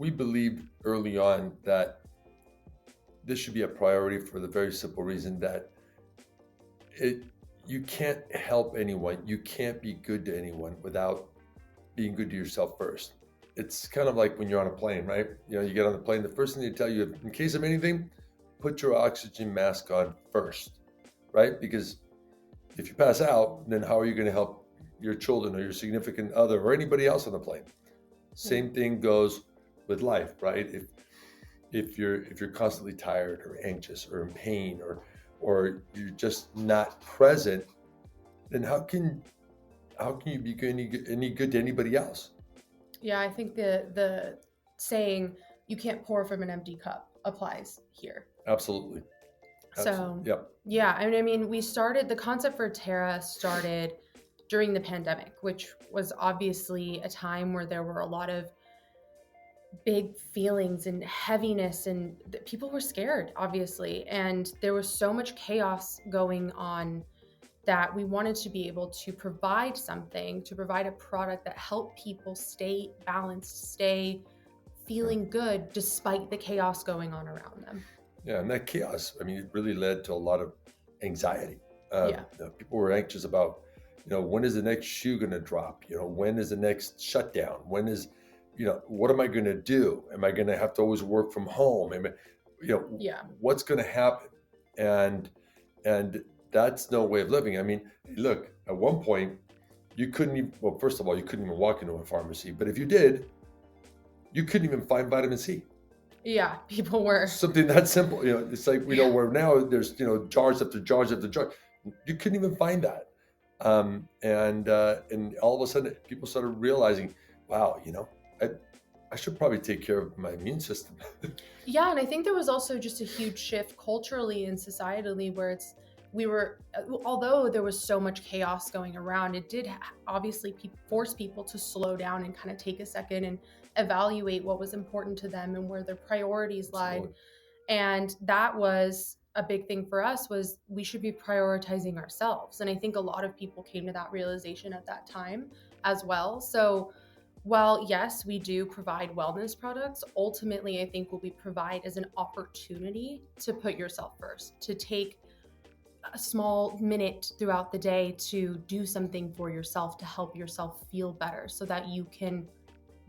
we believed early on that this should be a priority for the very simple reason that you can't help anyone. You can't be good to anyone without being good to yourself first. It's kind of like when you're on a plane, right? You get on the plane, the first thing they tell you, in case of anything, put your oxygen mask on first, right? Because if you pass out, then how are you going to help your children or your significant other or anybody else on the plane? Same thing goes with life, right? If you're constantly tired or anxious or in pain or you're just not present, then how can you be any good to anybody else? Yeah, I think the saying "you can't pour from an empty cup" applies here. Absolutely. So, Yep. yeah, I mean, the concept for Tera started during the pandemic, which was obviously a time where there were a lot of big feelings and heaviness, and people were scared, obviously. And there was so much chaos going on that we wanted to be able to provide a product that helped people stay balanced, stay feeling good despite the chaos going on around them. Yeah, and that chaos, I mean, it really led to a lot of anxiety. Yeah. People were anxious about, when is the next shoe going to drop? When is the next shutdown? When is, what am I going to do? Am I going to have to always work from home? What's going to happen? And that's no way of living. I mean, look, at one point, you couldn't even, well, first of all, you couldn't even walk into a pharmacy, but if you did, you couldn't even find vitamin C. Yeah, people were. Something that simple. It's like we know where now there's, jars after jars after jars. You couldn't even find that. And all of a sudden people started realizing, wow, I should probably take care of my immune system. Yeah, and I think there was also just a huge shift culturally and societally where although there was so much chaos going around, it did obviously force people to slow down and kind of take a second and evaluate what was important to them and where their priorities lied. Absolutely. And that was a big thing for us, was we should be prioritizing ourselves. And I think a lot of people came to that realization at that time as well. So while yes, we do provide wellness products, ultimately I think what we provide is an opportunity to put yourself first, to take a small minute throughout the day to do something for yourself to help yourself feel better so that you can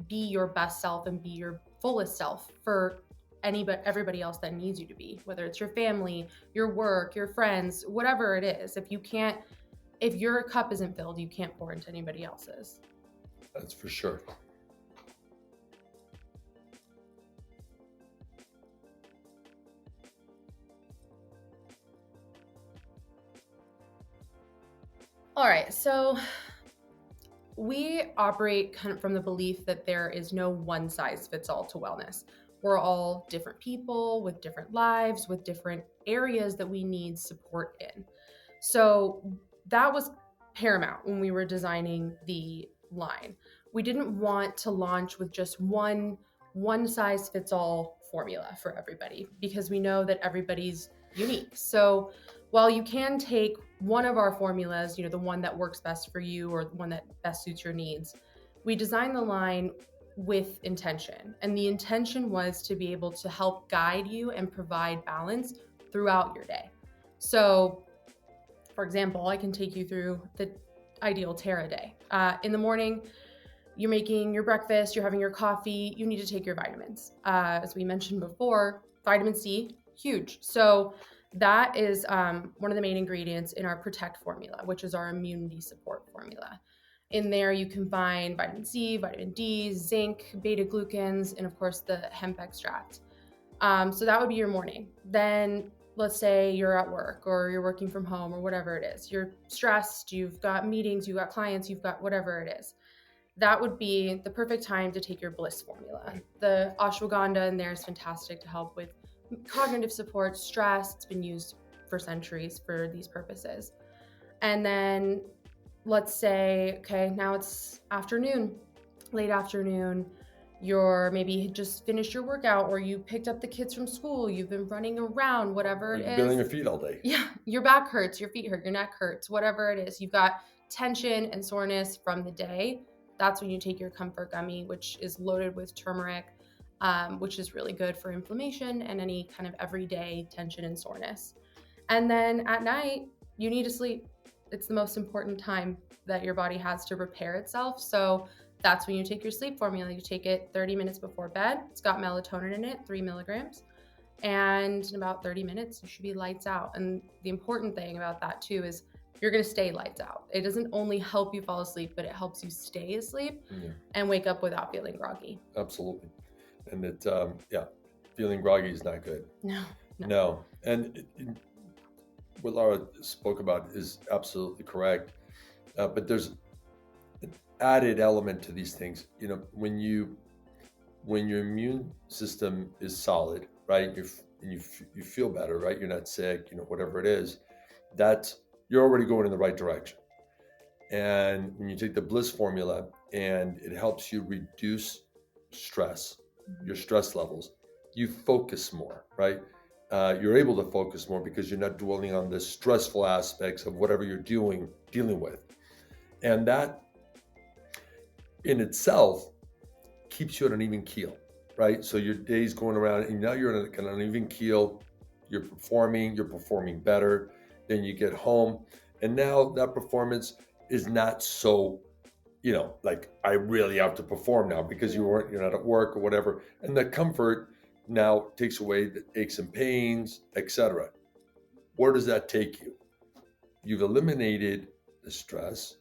be your best self and be your fullest self for everybody else that needs you to be, whether it's your family, your work, your friends, whatever it is. If your cup isn't filled, you can't pour into anybody else's. That's for sure. All right, so we operate kind of from the belief that there is no one size fits all to wellness. We're all different people with different lives, with different areas that we need support in. So that was paramount when we were designing the line. We didn't want to launch with just one size fits all formula for everybody, because we know that everybody's unique. So while you can take one of our formulas, the one that works best for you or the one that best suits your needs, we designed the line with intention. And the intention was to be able to help guide you and provide balance throughout your day. So, for example, I can take you through the ideal Tera day. In the morning, you're making your breakfast, you're having your coffee, you need to take your vitamins. As we mentioned before, vitamin C, huge. So that is one of the main ingredients in our Protect formula, which is our immunity support formula. In there, you combine vitamin C, vitamin D, zinc, beta-glucans, and of course the hemp extract. So that would be your morning. Then let's say you're at work or you're working from home or whatever it is. You're stressed, you've got meetings, you've got clients, you've got whatever it is. That would be the perfect time to take your Bliss formula. The ashwagandha in there is fantastic to help with cognitive support, stress. It's been used for centuries for these purposes. And then let's say, okay, now it's late afternoon, you're maybe just finished your workout or you picked up the kids from school, you've been running around, whatever it is. You've been on your feet all day. Yeah, your back hurts, your feet hurt, your neck hurts, whatever it is. You've got tension and soreness from the day. That's when you take your Comfort Gummy, which is loaded with turmeric, which is really good for inflammation and any kind of everyday tension and soreness. And then at night, you need to sleep. It's the most important time that your body has to repair itself. So that's when you take your sleep formula. You take it 30 minutes before bed. It's got melatonin in it, 3 milligrams. And in about 30 minutes, you should be lights out. And the important thing about that too is you're going to stay lights out. It doesn't only help you fall asleep, but it helps you stay asleep and wake up without feeling groggy. Absolutely. And it, feeling groggy is not good. No. And what Lara spoke about is absolutely correct. But there's an added element to these things. You know, when your immune system is solid, right? You feel better, right? You're not sick, whatever it is, you're already going in the right direction. And when you take the Bliss formula and it helps you reduce stress, your stress levels, you focus more, right? You're able to focus more because you're not dwelling on the stressful aspects of whatever you're dealing with. And that in itself keeps you on an even keel, right? So your day's going around and now you're on an even keel, you're performing better. Then you get home and now that performance is not so, like I really have to perform now because you're not at work or whatever. And the comfort now takes away the aches and pains, etc. Where does that take you? You've eliminated the stress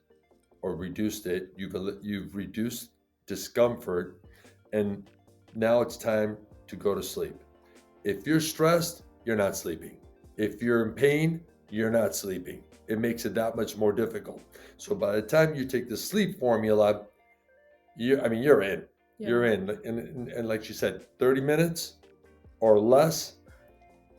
or reduced it. You've reduced discomfort, and now it's time to go to sleep. If you're stressed, you're not sleeping. If you're in pain, you're not sleeping. It makes it that much more difficult. So by the time you take the sleep formula, you're in. Yeah. You're in. And like you said, 30 minutes or less,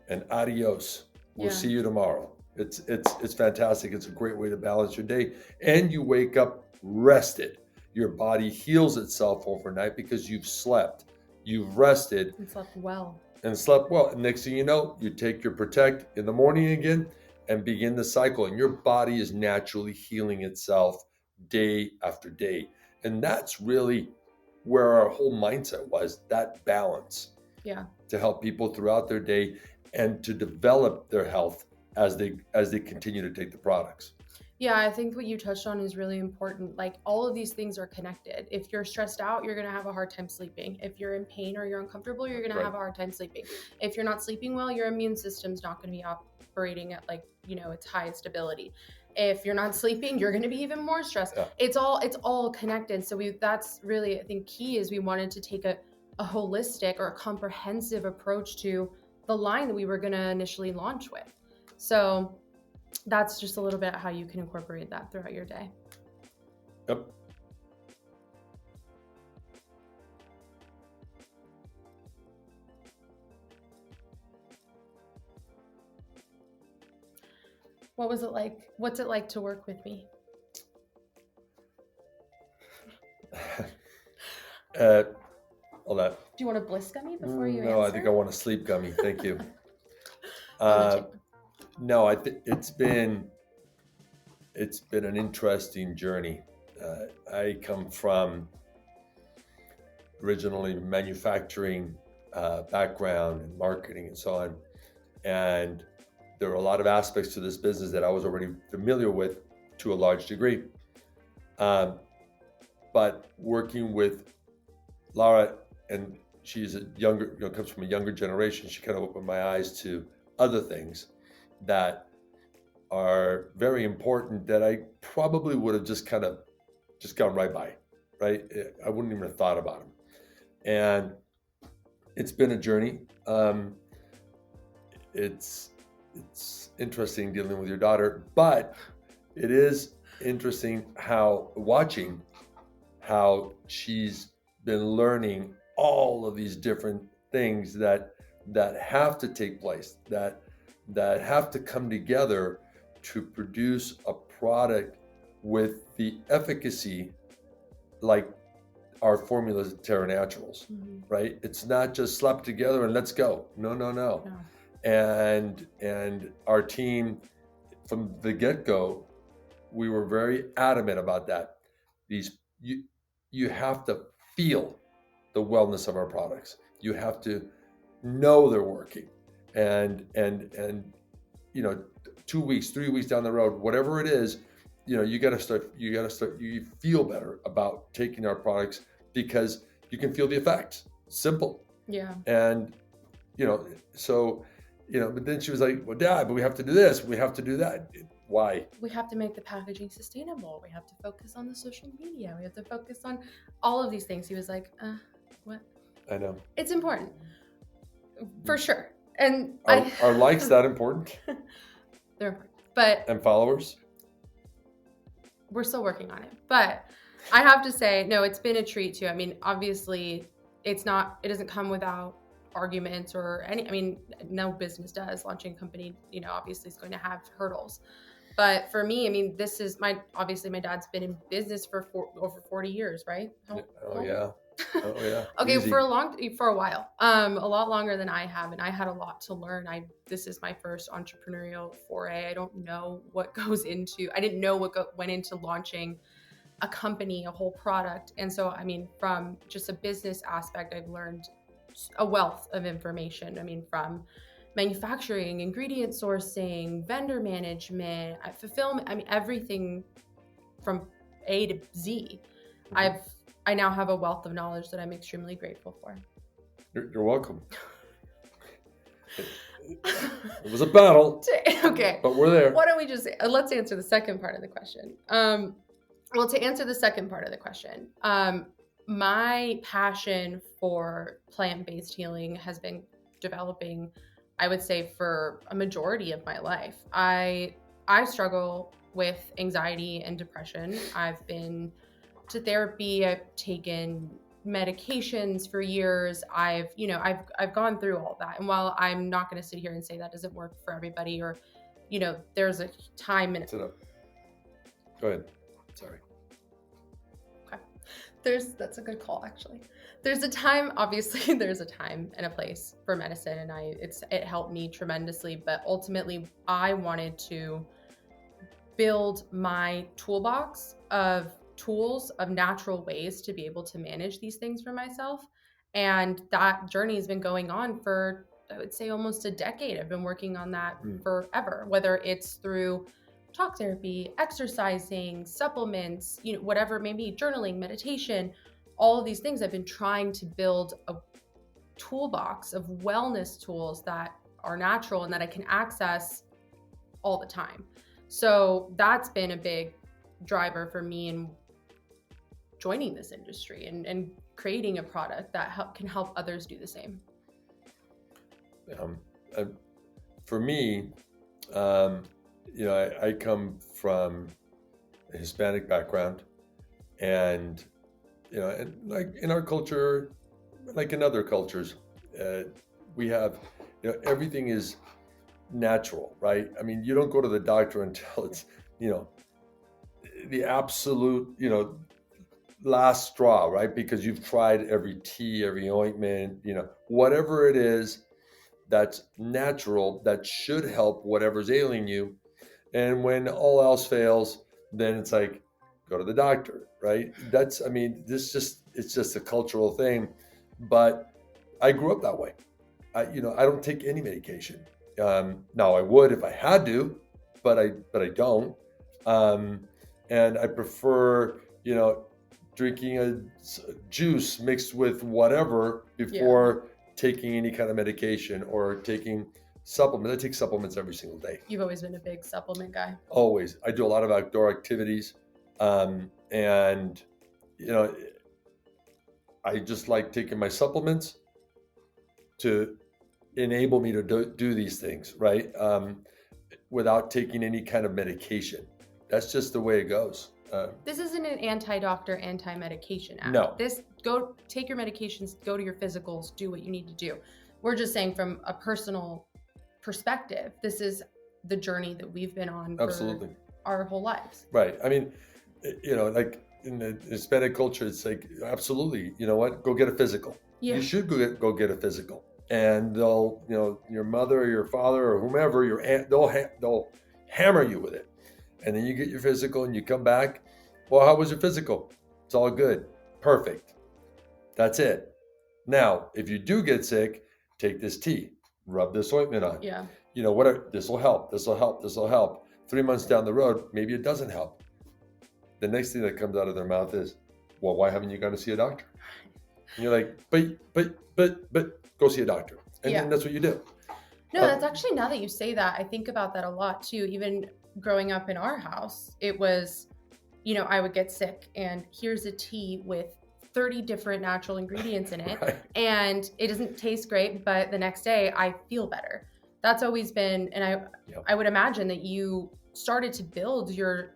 and adios. We'll see you tomorrow. It's fantastic. It's a great way to balance your day. And you wake up rested. Your body heals itself overnight because you've slept. You've rested. And slept well. And next thing you know, you take your Protect in the morning again and begin the cycle. And your body is naturally healing itself day after day. And that's really where our whole mindset was, that balance. Yeah. To help people throughout their day and to develop their health as they continue to take the products. Yeah, I think what you touched on is really important. Like all of these things are connected. If you're stressed out, you're going to have a hard time sleeping. If you're in pain or you're uncomfortable, you're going to have a hard time sleeping. If you're not sleeping well, your immune system's not going to be operating at its highest ability. If you're not sleeping, you're going to be even more stressed. Yeah. It's all connected. So that's really, I think, key is we wanted to take a holistic or a comprehensive approach to the line that we were going to initially launch with. So that's just a little bit how you can incorporate that throughout your day. Yep. What was it like? What's it like to work with me? All that. Do you want a Bliss gummy before you answer? No, I think I want a sleep gummy. Thank you. No, I think it's been an interesting journey. I come from originally manufacturing background and marketing and so on, and there were a lot of aspects to this business that I was already familiar with to a large degree. But working with Lara, and she's comes from a younger generation, she kind of opened my eyes to other things that are very important that I probably would have just gone right by, right? I wouldn't even have thought about them. And it's been a journey. It's interesting dealing with your daughter, but it is interesting watching how she's been learning all of these different things that have to take place, that have to come together to produce a product with the efficacy like our formulas at Tera Naturals, right? It's not just slap together and let's go. No. And our team from the get-go, we were very adamant about that. You have to feel the wellness of our products. You have to know they're working, and 2 weeks, 3 weeks down the road, whatever it is, you got to start. You feel better about taking our products because you can feel the effects. Simple. Yeah. And but then she was like, well, Dad, but we have to do this, we have to do that. Why? We have to make the packaging sustainable. We have to focus on the social media. We have to focus on all of these things. He was like, what? I know. It's important. For sure. And are likes that important? They're important. And followers? We're still working on it. But I have to say, no, it's been a treat too. I mean, obviously it doesn't come without arguments or no business does. Launching a company, obviously is going to have hurdles. But for me, I mean, my dad's been in business for over 40 years, right? Oh yeah. Okay, Easy. for a while, a lot longer than I have, and I had a lot to learn. This is my first entrepreneurial foray. I don't know what goes into. I didn't know what went into launching a company, a whole product, and so I mean, from just a business aspect, I've learned a wealth of information. I mean, from manufacturing, ingredient sourcing, vendor management, fulfillment. I mean, everything from A to Z. Mm-hmm. I now have a wealth of knowledge that I'm extremely grateful for. You're welcome. It was a battle. Okay. But we're there. Why don't we just let's answer the second part of the question. Well, to answer the second part of the question, my passion for plant-based healing has been developing, I would say, for a majority of my life. I struggle with anxiety and depression. I've been to therapy. I've taken medications for years. I've gone through all that. And while I'm not going to sit here and say that doesn't work for everybody, or, there's a time and Sit up. Go ahead. Sorry. Okay. That's a good call, actually. There's a time, obviously, there's a time and a place for medicine, and it helped me tremendously. But ultimately, I wanted to build my toolbox of tools, of natural ways to be able to manage these things for myself. And that journey has been going on for, I would say, almost a decade. I've been working on that forever, whether it's through talk therapy, exercising, supplements, whatever, maybe journaling, meditation, all of these things. I've been trying to build a toolbox of wellness tools that are natural and that I can access all the time. So that's been a big driver for me in joining this industry and creating a product that can help others do the same. For me, I come from a Hispanic background, and and like in our culture, like in other cultures, we have, everything is natural, right? I mean, you don't go to the doctor until it's, the absolute, last straw, right? Because you've tried every tea, every ointment, whatever it is that's natural, that should help whatever's ailing you. And when all else fails, then it's like, go to the doctor, right? It's just a cultural thing. But I grew up that way. I don't take any medication. Now I would if I had to, but I don't. And I prefer, drinking a juice mixed with whatever before taking any kind of medication or taking supplements. I take supplements every single day. You've always been a big supplement guy. Always. I do a lot of outdoor activities. And, I just like taking my supplements to enable me to do these things, right? Without taking any kind of medication. That's just the way it goes. This isn't an anti-doctor, anti-medication act. No. Go take your medications, go to your physicals, do what you need to do. We're just saying from a personal perspective, this is the journey that we've been on Absolutely. For our whole lives. Right. I mean, like in the Hispanic culture, it's like, absolutely, you know what? Go get a physical. Yeah. You should go get a physical. And they'll, your mother or your father or whomever, your aunt, they'll hammer you with it. And then you get your physical and you come back. Well, how was your physical? It's all good. Perfect. That's it. Now, if you do get sick, take this tea, rub this ointment on. Yeah. This will help. This will help. This will help. 3 months down the road, maybe it doesn't help. The next thing that comes out of their mouth is, well, why haven't you gone to see a doctor? And you're like, but go see a doctor. And then that's what you do. No, that's actually, now that you say that, I think about that a lot too. Even growing up in our house, it was, I would get sick and here's a tea with 30 different natural ingredients in it. Right. And it doesn't taste great, but the next day I feel better. That's always been, and I would imagine that you started to build your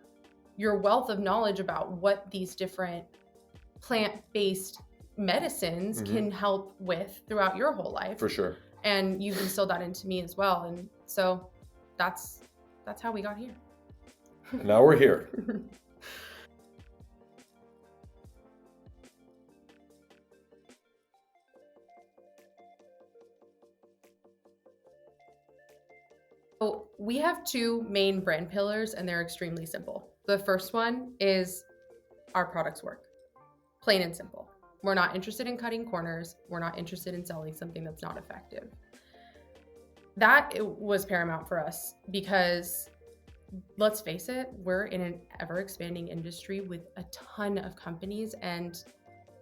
wealth of knowledge about what these different plant-based medicines can help with throughout your whole life. For sure. And you've instilled that into me as well. And so that's how we got here. And now we're here. So we have two main brand pillars and they're extremely simple. The first one is our products work. Plain and simple. We're not interested in cutting corners. We're not interested in selling something that's not effective. That was paramount for us because, let's face it, we're in an ever-expanding industry with a ton of companies, and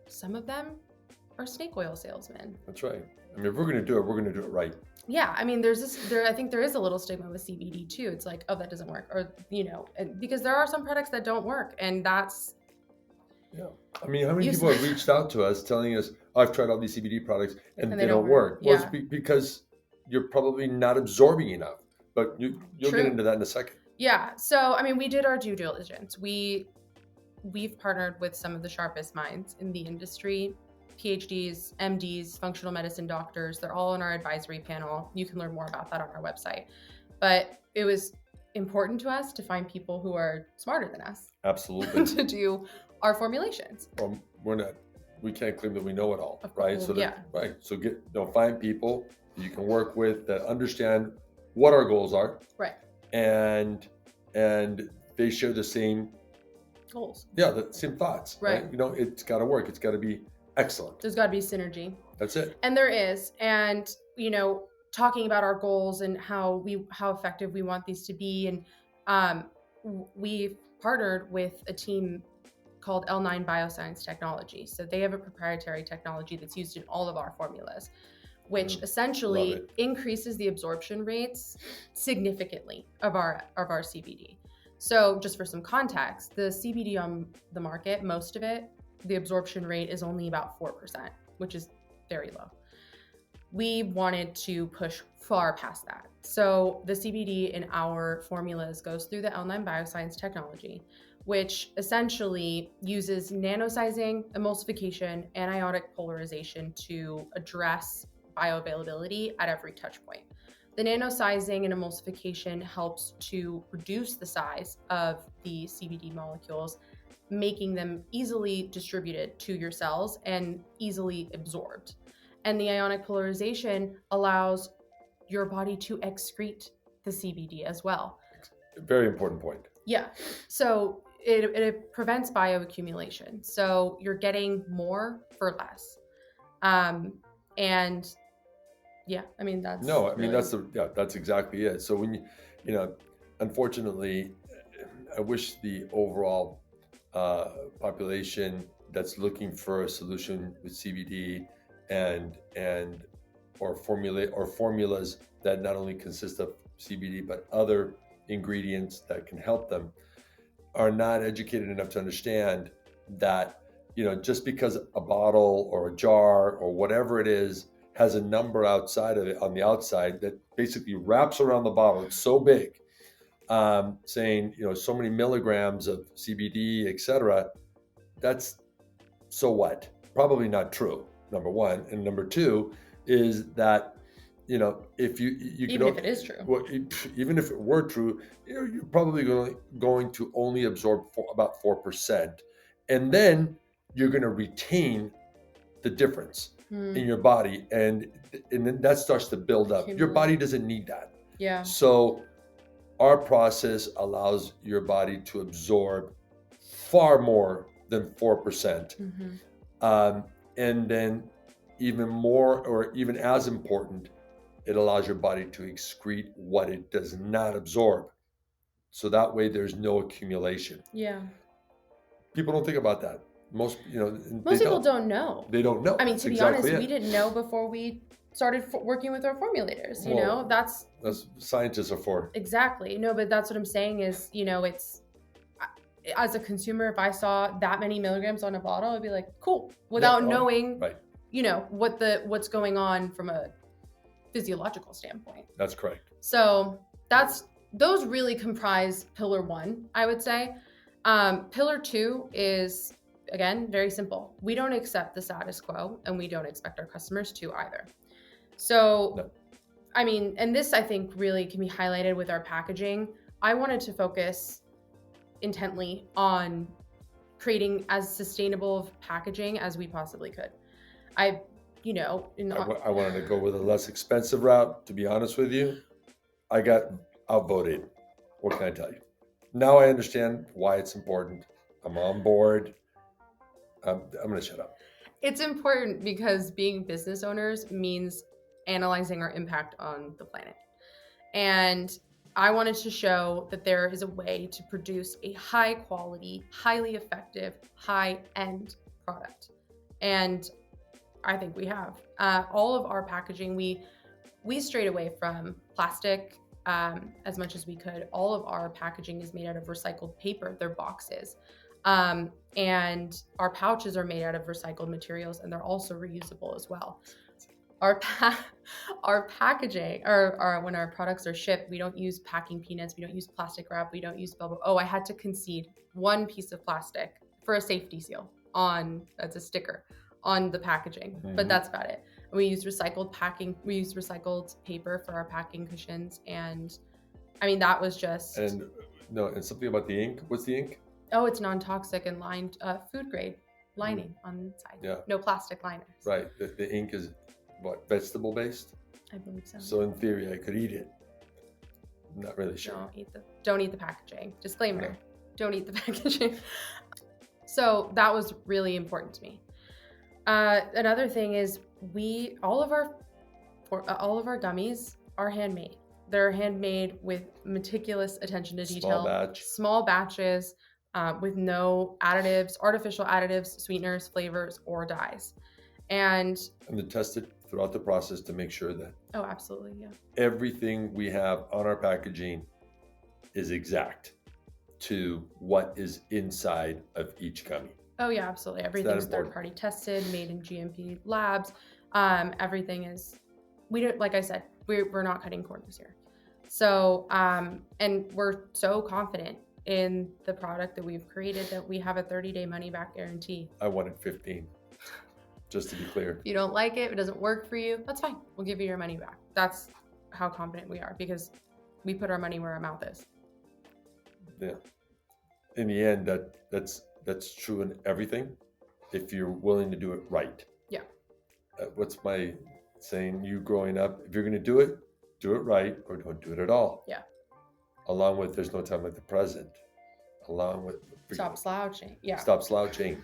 some of them are snake oil salesmen. That's right. I mean, if we're going to do it, we're going to do it right. Yeah, I mean, I think there is a little stigma with CBD too. It's like, oh, that doesn't work, or because there are some products that don't work, and that's. Yeah. I mean, how many people have reached out to us telling us, oh, I've tried all these CBD products and they don't work? Well, it's because you're probably not absorbing enough, but you'll get into that in a second. Yeah. So, I mean, we did our due diligence. We've partnered with some of the sharpest minds in the industry, PhDs, MDs, functional medicine doctors. They're all on our advisory panel. You can learn more about that on our website. But it was important to us to find people who are smarter than us. Absolutely. To do our formulations. We can't claim that we know it all, right? So right. So find people you can work with that understand what our goals are. Right. And they share the same goals. Yeah, the same thoughts. Right. It's got to work. It's got to be excellent. There's got to be synergy. That's it. And there is. And, talking about our goals and how effective we want these to be. And we've partnered with a team called L9 Bioscience Technology. So they have a proprietary technology that's used in all of our formulas, which essentially increases the absorption rates significantly of our CBD. So just for some context, the CBD on the market, most of it, the absorption rate is only about 4%, which is very low. We wanted to push far past that. So the CBD in our formulas goes through the L9 Bioscience technology, which essentially uses nanosizing, emulsification, and ionic polarization to address bioavailability at every touch point. The nanosizing and emulsification helps to reduce the size of the CBD molecules, making them easily distributed to your cells and easily absorbed. And the ionic polarization allows your body to excrete the CBD as well. Very important point. Yeah. So it prevents bioaccumulation. So you're getting more for less. And yeah, I mean, that's. No, I mean, that's exactly it. So when unfortunately, I wish the overall population that's looking for a solution with CBD or formulas that not only consist of CBD but other ingredients that can help them are not educated enough to understand that just because a bottle or a jar or whatever it is has a number outside of it on the outside that basically wraps around the bottle, it's so big, saying so many milligrams of CBD, etc. That's so what? Probably not true. Number one, and number two is that if if it is true, well, even if it were true, you're probably going to only absorb about 4%, and then you're going to retain the difference in your body, and then that starts to build up. Your body doesn't need that. Yeah. So our process allows your body to absorb far more than 4%. And then even more or even as important, it allows your body to excrete what it does not absorb. So that way there's no accumulation. Yeah. People don't think about that. Most people don't know. They don't know. I mean, to be honest, we didn't know before we started working with our formulators. That's scientists are for. Exactly. No, but that's what I'm saying is, it's, as a consumer, if I saw that many milligrams on a bottle, I'd be like, cool, without knowing, right. What's going on from a physiological standpoint. That's correct. So those really comprise pillar 1, I would say. Pillar 2 is, again, very simple. We don't accept the status quo, and we don't expect our customers to either. So, no. I mean, and this I think really can be highlighted with our packaging. I wanted to focus intently on creating as sustainable of packaging as we possibly could. I wanted to go with a less expensive route, to be honest with you. I got outvoted. What can I tell you? Now I understand why it's important. I'm on board. I'm going to shut up. It's important because being business owners means analyzing our impact on the planet. And I wanted to show that there is a way to produce a high quality, highly effective, high-end product. And I think we have. All of our packaging, we strayed away from plastic as much as we could. All of our packaging is made out of recycled paper, they're boxes. And our pouches are made out of recycled materials, and they're also reusable as well. Our packaging, or when our products are shipped, we don't use packing peanuts, we don't use plastic wrap, we don't use bubble. Oh, I had to concede one piece of plastic for a safety seal that's a sticker on the packaging, but that's about it. We use recycled paper for our packing cushions, and I mean that was just. And something about the ink. What's the ink? Oh, it's non-toxic and lined, food grade lining on the inside. Yeah. No plastic liners. Right. The ink is what, vegetable based? I believe so. So in theory, I could eat it. I'm not really sure. Don't eat the packaging. Disclaimer: no. Don't eat the packaging. So that was really important to me. Another thing is all of our gummies are handmade. They're handmade with meticulous attention to detail. Small batches with no additives, artificial additives, sweeteners, flavors, or dyes. And they're tested throughout the process to make sure that. Oh, absolutely, yeah. Everything we have on our packaging is exact to what is inside of each gummy. Oh yeah, absolutely. Everything's third-party tested, made in GMP labs. Everything is. We don't, like I said, we're not cutting corners here. So, and we're so confident in the product that we've created that we have a 30-day money-back guarantee. I wanted 15, just to be clear. If you don't like it, if it doesn't work for you, that's fine. We'll give you your money back. That's how confident we are because we put our money where our mouth is. Yeah. In the end, that's true in everything, if you're willing to do it right. Yeah. What's my saying? You growing up, if you're going to do it right, or don't do it at all. Yeah. Along with there's no time like the present. Along with stop slouching. Yeah. Stop slouching.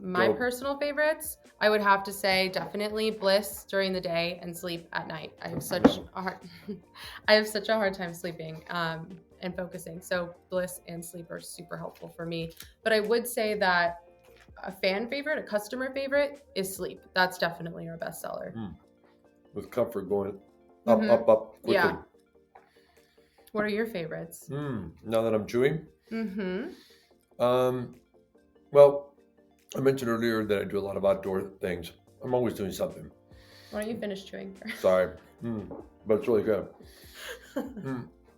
My personal favorites, I would have to say definitely Bliss during the day and sleep at night. I have such a hard time sleeping and focusing. So Bliss and sleep are super helpful for me. But I would say that a fan favorite, a customer favorite is sleep. That's definitely our best seller. With comfort going up quickly. Yeah. What are your favorites? Now that I'm chewing? Well, I mentioned earlier that I do a lot of outdoor things. I'm always doing something. Why don't you finish chewing first? Sorry. But it's really good.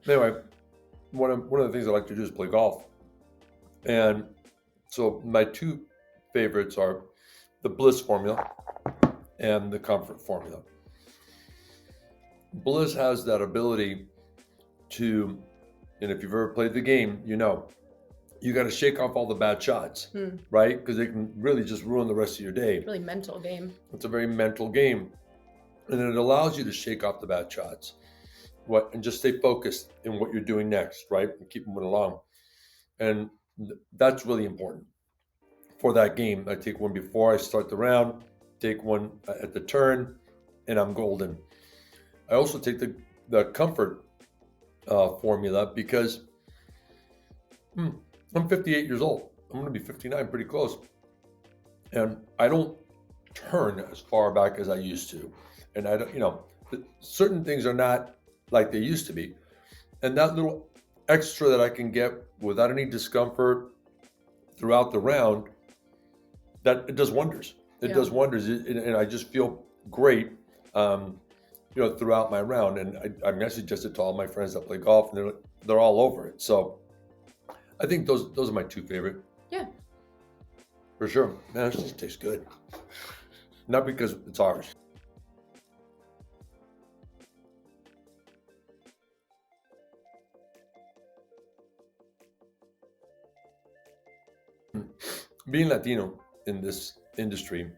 Anyway, one of the things I like to do is play golf. And so my two favorites are the Bliss formula and the Comfort formula. Bliss has that ability to, and if you've ever played the game, you know, you got to shake off all the bad shots, right? Because they can really just ruin the rest of your day. Really mental game. It's a very mental game. And it allows you to shake off the bad shots and just stay focused in what you're doing next, right? And keep moving along. And that's really important. for that game. I take one before I start the round, take one at the turn, and I'm golden. I also take the comfort formula because I'm 58 years old. I'm going to be 59 pretty close. And I don't turn as far back as I used to. And I don't, certain things are not like they used to be. And that little extra that I can get without any discomfort throughout the round, that it does wonders. It does wonders. And I just feel great, throughout my round. And I messaged just to all my friends that play golf, and they're all over it. So I think those are my two favorite. Yeah. For sure. Man, it just tastes good. Not because it's ours. Being Latino in this industry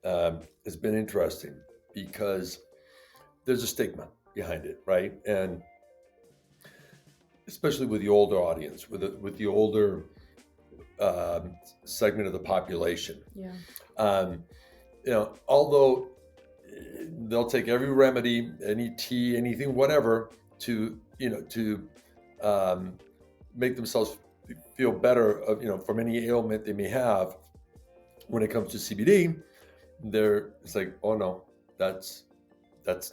has been interesting because there's a stigma behind it, right? And especially with the older audience, with the older segment of the population. Yeah. Although they'll take every remedy, any tea, anything, whatever, to make themselves feel better from any ailment they may have. When it comes to CBD, it's like, oh no, that's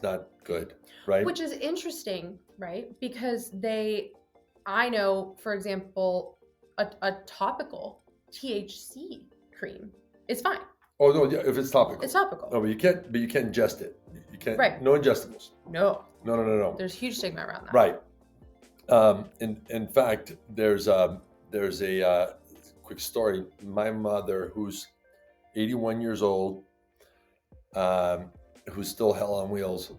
not good, right? Which is interesting, right? Because I know, for example, a topical THC cream is fine. Oh no, yeah, if it's topical. It's topical. No, but you can't ingest it. You can't. Right. No ingestibles. No. No. There's huge stigma around that. Right. In fact, there's a quick story. My mother, who's 81 years old, who's still hell on wheels.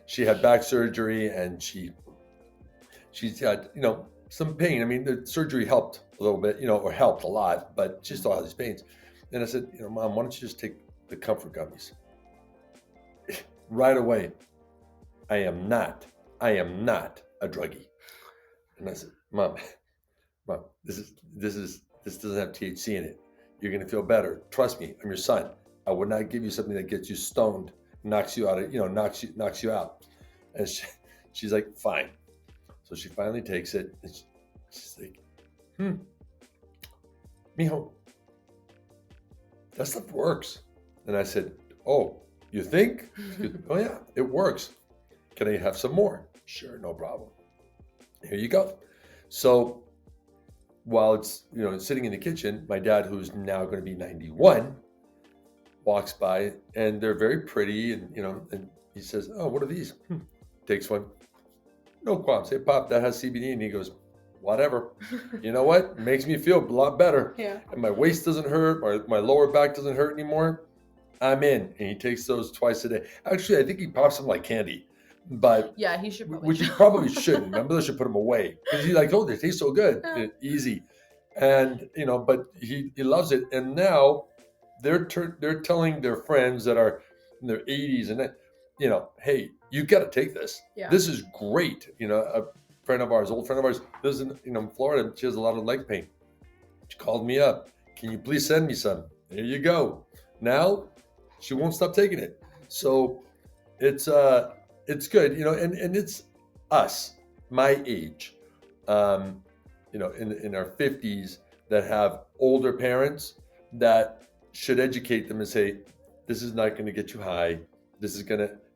She had back surgery, and she's had some pain. I mean, the surgery helped a little bit, or helped a lot, but she still had these pains. And I said, Mom, why don't you just take the comfort gummies? Right away. I am not a druggie. And I said, Mom, this doesn't have THC in it. You're going to feel better. Trust me, I'm your son. I would not give you something that gets you stoned, knocks you out, knocks you out. And she's like, fine. So she finally takes it, and she's like, mijo, that stuff works. And I said, oh, you think? Goes, oh yeah, it works. Can I have some more? Sure, no problem. Here you go. So while it's sitting in the kitchen, my dad, who's now going to be 91, walks by, and they're very pretty, and and he says, oh, what are these? Takes one. No qualms. Hey, Pop, that has CBD. And he goes, whatever. You know what? It makes me feel a lot better. Yeah. And my waist doesn't hurt, or my lower back doesn't hurt anymore. I'm in. And he takes those twice a day. Actually, I think he pops them like candy. But yeah, he should probably. Which he probably shouldn't. My mother should put them away. Because he's like, oh, they taste so good. Easy. And, but he loves it. And now they're telling their friends that are in their 80s and hey, you got to take this. Yeah. This is great. A friend of ours, old friend of ours, lives in Florida. She has a lot of leg pain. She called me up. Can you please send me some? There you go. Now she won't stop taking it. So it's good, and it's us, my age, in our 50s that have older parents that should educate them and say, this is not going to get you high. This is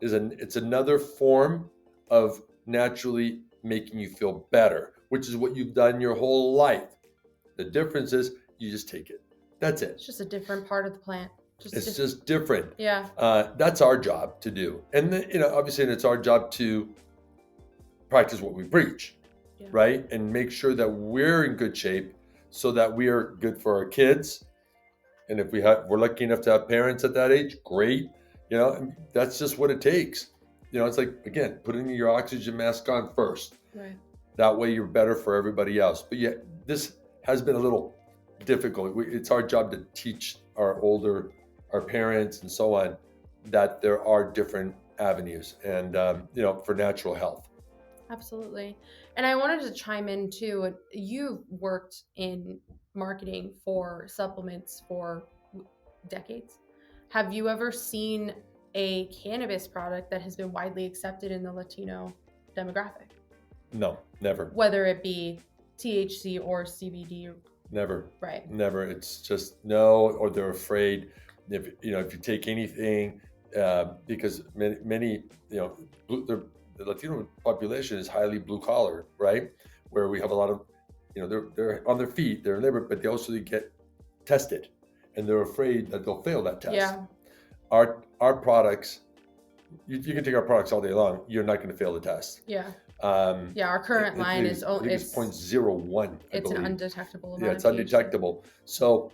it's another form of naturally making you feel better, which is what you've done your whole life. The difference is you just take it. That's it. It's just a different part of the plant. It's just different. Yeah. That's our job to do. And obviously it's our job to practice what we preach, right? And make sure that we're in good shape so that we are good for our kids. And if we're lucky enough to have parents at that age, great. That's just what it takes. It's like, again, putting your oxygen mask on first. Right. That way you're better for everybody else. But yeah, this has been a little difficult. It's our job to teach our parents and so on, that there are different avenues and, for natural health. Absolutely. And I wanted to chime in too. You've worked in marketing for supplements for decades. Have you ever seen a cannabis product that has been widely accepted in the Latino demographic? No, never. Whether it be THC or CBD. Never. Right. Never. It's just no, or they're afraid if you take anything, because many the Latino population is highly blue collar, right? Where we have a lot of they're on their feet, they're in labor, but they also get tested, and they're afraid that they'll fail that test. Yeah. Our products, you can take our products all day long, you're not going to fail the test. Yeah. Our current line is I think it's 0.01. It's an undetectable amount. Yeah, it's undetectable. So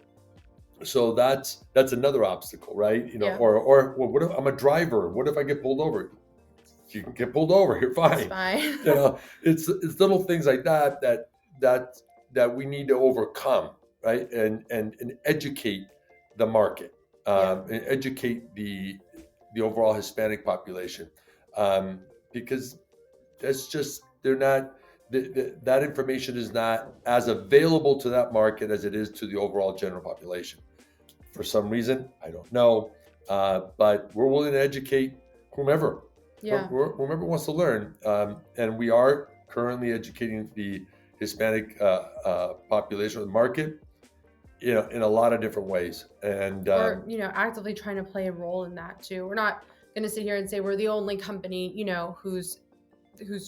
that's another obstacle, right? Or well, what if I'm a driver? What if I get pulled over? You can get pulled over. You're fine. It's fine. It's little things like that we need to overcome, right? And educate the market, and educate the overall Hispanic population, because that's just they're not. That information is not as available to that market as it is to the overall general population. For some reason, I don't know, but we're willing to educate whomever wants to learn, and we are currently educating the Hispanic population of the market, in a lot of different ways, and we're actively trying to play a role in that too. We're not going to sit here and say we're the only company who's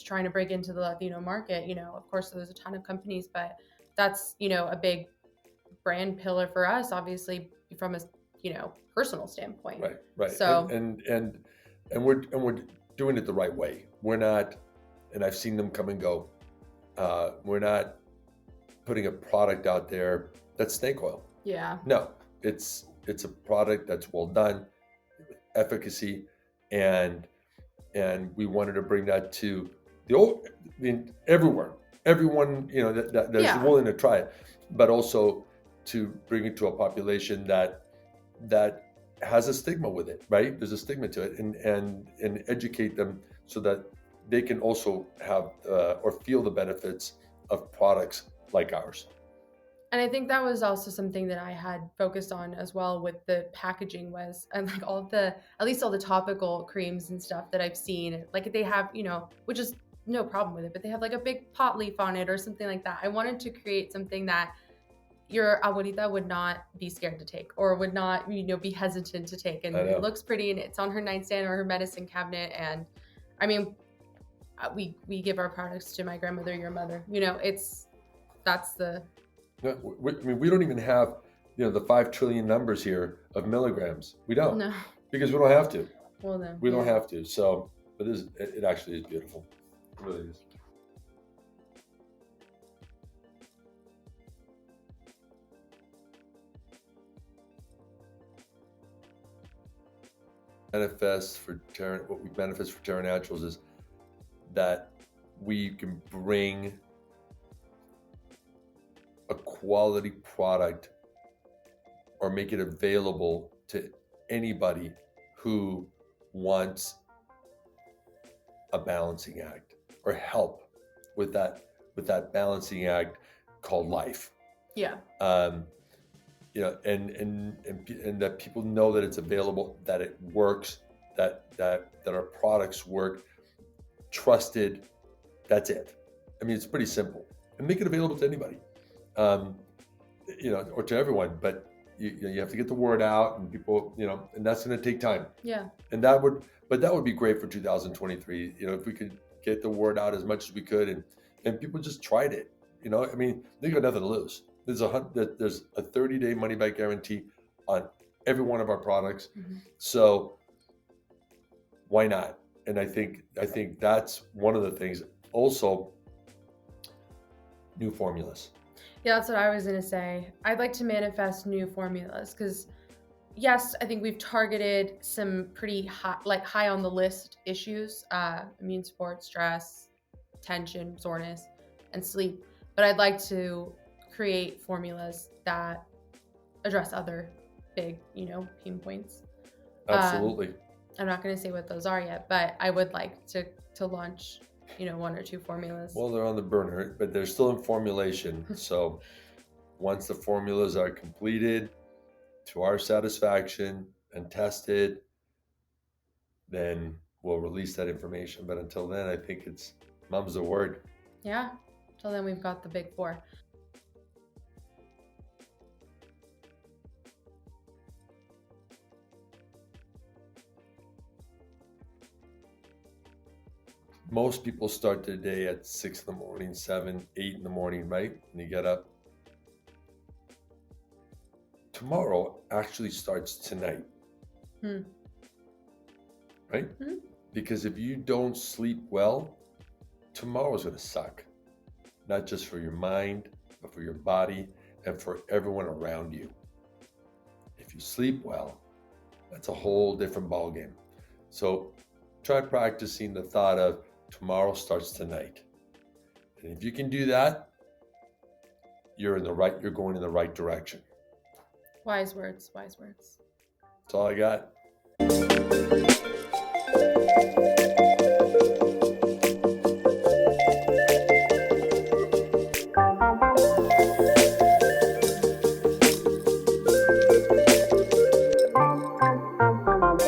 trying to break into the Latino market. Of course, there's a ton of companies, but that's, a big brand pillar for us, obviously, from a, personal standpoint. Right. So, and we're doing it the right way. We're not, and I've seen them come and go. We're not putting a product out there that's snake oil. Yeah. No, it's a product that's well done, efficacy, and we wanted to bring that to everyone that's willing to try it, but also to bring it to a population that has a stigma with it, right? There's a stigma to it, and educate them so that they can also have or feel the benefits of products like ours. And I think that was also something that I had focused on as well with the packaging and like at least all the topical creams and stuff that I've seen, like they have, which is no problem with it, but they have like a big pot leaf on it or something like that. I wanted to create something that your abuelita would not be scared to take or would not, be hesitant to take. And it looks pretty and it's on her nightstand or her medicine cabinet. And I mean, we give our products to my grandmother, your mother, that's the... we don't even have, the 5 trillion numbers here of milligrams. We don't. No. Because we don't have to. Well, then. We don't have to. So, but it actually is beautiful. It really is. What we benefits for Tera Naturals is that we can bring a quality product or make it available to anybody who wants a balancing act or help with that balancing act called life. Yeah. And that people know that it's available, that it works, that our products work, trusted. That's it. I mean, it's pretty simple, and make it available to anybody. Or to everyone, but you have to get the word out, and people, and that's going to take time. Yeah. And that would be great for 2023. If we could get the word out as much as we could, and people just tried it. I mean, they got nothing to lose. There's a 30-day money back guarantee on every one of our products. Mm-hmm. So why not? And I think that's one of the things. Also, new formulas. Yeah, that's what I was going to say. I'd like to manifest new formulas because, yes, I think we've targeted some pretty high on the list issues, immune support, stress, tension, soreness, and sleep. But I'd like to create formulas that address other big, pain points. Absolutely. I'm not going to say what those are yet, but I would like to launch one or two formulas? Well, they're on the burner, but they're still in formulation. So once the formulas are completed to our satisfaction and tested, then we'll release that information. But until then, I think it's mum's the word. Yeah. Till then, we've got the big four. Most people start their day at 6 in the morning, 7, 8 in the morning, right? And you get up. Tomorrow actually starts tonight. Right? Because if you don't sleep well, tomorrow's going to suck. Not just for your mind, but for your body and for everyone around you. If you sleep well, that's a whole different ballgame. So try practicing the thought of tomorrow starts tonight. And if you can do that, you're going in the right direction. Wise words, wise words. That's all I got.